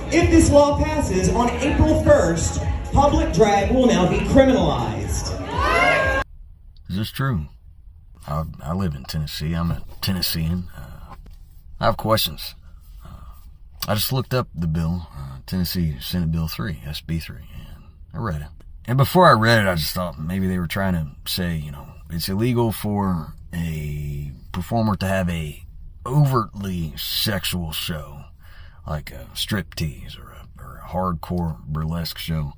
If this law passes on April 1st, public drag will now be criminalized. Is this true? I live in Tennessee. I'm a Tennessean. I have questions. I just looked up the bill, Tennessee Senate Bill 3, SB 3, and I read it. And before I read it, I just thought maybe they were trying to say, it's illegal for a performer to have a overtly sexual show, like a striptease or a hardcore burlesque show,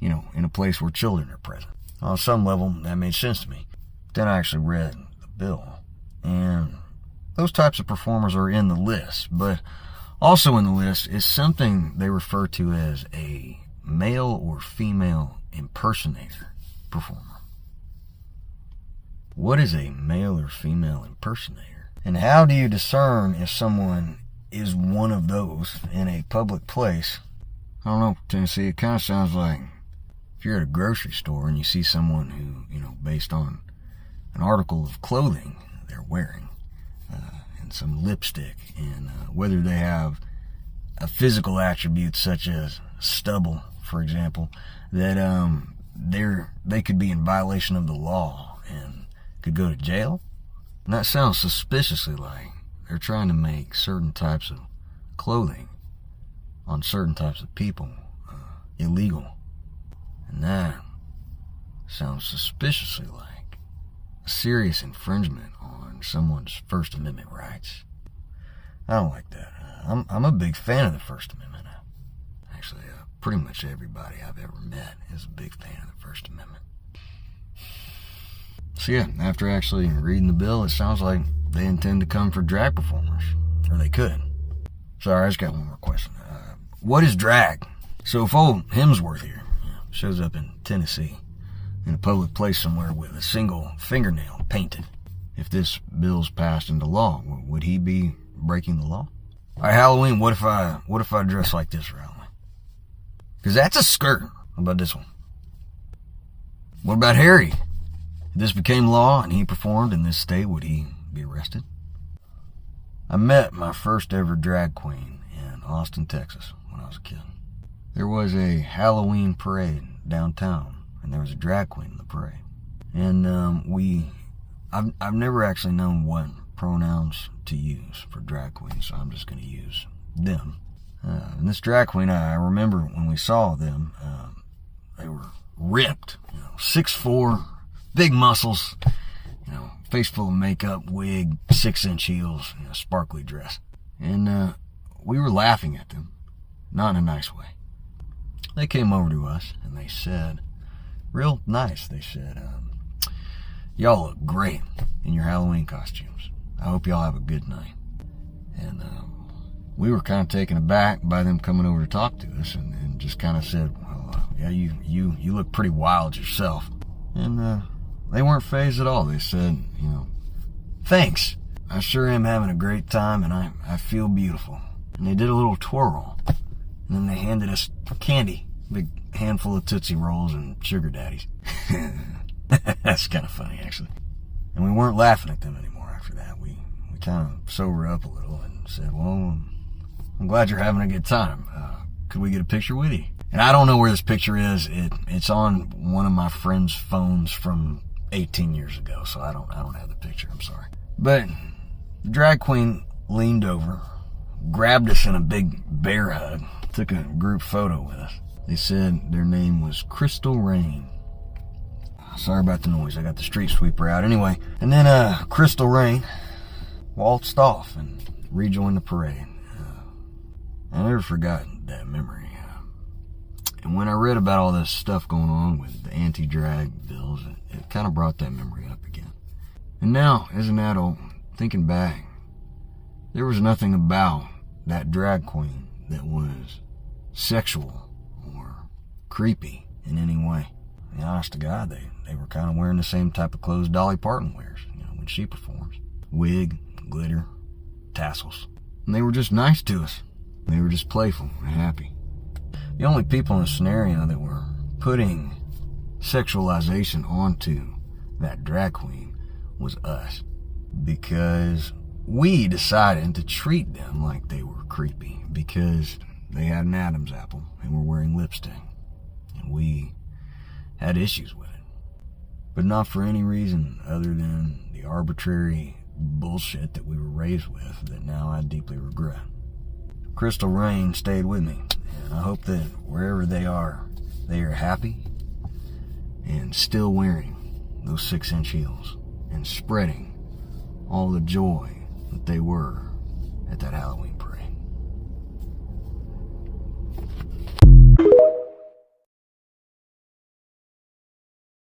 in a place where children are present. On some level, that made sense to me. Then I actually read the bill, and those types of performers are in the list, but also in the list is something they refer to as a male or female impersonator performer. What is a male or female impersonator? And how do you discern if someone is one of those in a public place? I don't know, Tennessee, it kind of sounds like if you're at a grocery store and you see someone who, based on an article of clothing they're wearing, and some lipstick, and whether they have a physical attribute such as stubble, for example, that they could be in violation of the law and could go to jail. And that sounds suspiciously like they're trying to make certain types of clothing on certain types of people illegal. And that sounds suspiciously like a serious infringement on someone's First Amendment rights. I don't like that. I'm a big fan of the First Amendment. Actually, pretty much everybody I've ever met is a big fan of the First Amendment. So yeah, after actually reading the bill, it sounds like they intend to come for drag performers. Or they could. Sorry, I just got one more question. What is drag? So if old Hemsworth here shows up in Tennessee in a public place somewhere with a single fingernail painted, if this bill's passed into law, would he be breaking the law? All right, Halloween, what if I dress like this for Halloween? Because that's a skirt. How about this one? What about Harry? If this became law and he performed in this state, would he be arrested? I met my first ever drag queen in Austin, Texas when I was a kid. There was a Halloween parade downtown, and there was a drag queen in the parade. And I've never actually known what pronouns to use for drag queens, so I'm just going to use them. And this drag queen, I remember when we saw them, they were ripped, 6'4", big muscles, face full of makeup, wig, 6-inch heels, sparkly dress. And we were laughing at them, not in a nice way. They came over to us and they said, real nice, they said, y'all look great in your Halloween costumes. I hope y'all have a good night. And we were kind of taken aback by them coming over to talk to us, and just kind of said, well, yeah, you look pretty wild yourself. And they weren't fazed at all. They said, thanks. I sure am having a great time, and I feel beautiful. And they did a little twirl, and then they handed us candy, a big handful of Tootsie Rolls and Sugar Daddies. That's kind of funny, actually. And we weren't laughing at them anymore after that. We kind of sobered up a little and said, well, I'm glad you're having a good time. Could we get a picture with you? And I don't know where this picture is. It's on one of my friend's phones from 18 years ago, so I don't have the picture. I'm sorry. But the drag queen leaned over, grabbed us in a big bear hug, took a group photo with us. They said their name was Crystal Rain. Sorry about the noise. I got the street sweeper out anyway. And then Crystal Rain waltzed off and rejoined the parade. I never forgot that memory. And when I read about all this stuff going on with the anti-drag bills, it kind of brought that memory up again. And now, as an adult, thinking back, there was nothing about that drag queen that was sexual or creepy in any way. And honest to God, they were kind of wearing the same type of clothes Dolly Parton wears, when she performs. Wig, glitter, tassels. And they were just nice to us. They were just playful and happy. The only people in the scenario that were putting sexualization onto that drag queen was us. Because we decided to treat them like they were creepy. Because they had an Adam's apple and were wearing lipstick. And we had issues with it. But not for any reason other than the arbitrary bullshit that we were raised with that now I deeply regret. Crystal Rain stayed with me, and I hope that wherever they are happy and still wearing those 6-inch heels and spreading all the joy that they were at that Halloween parade.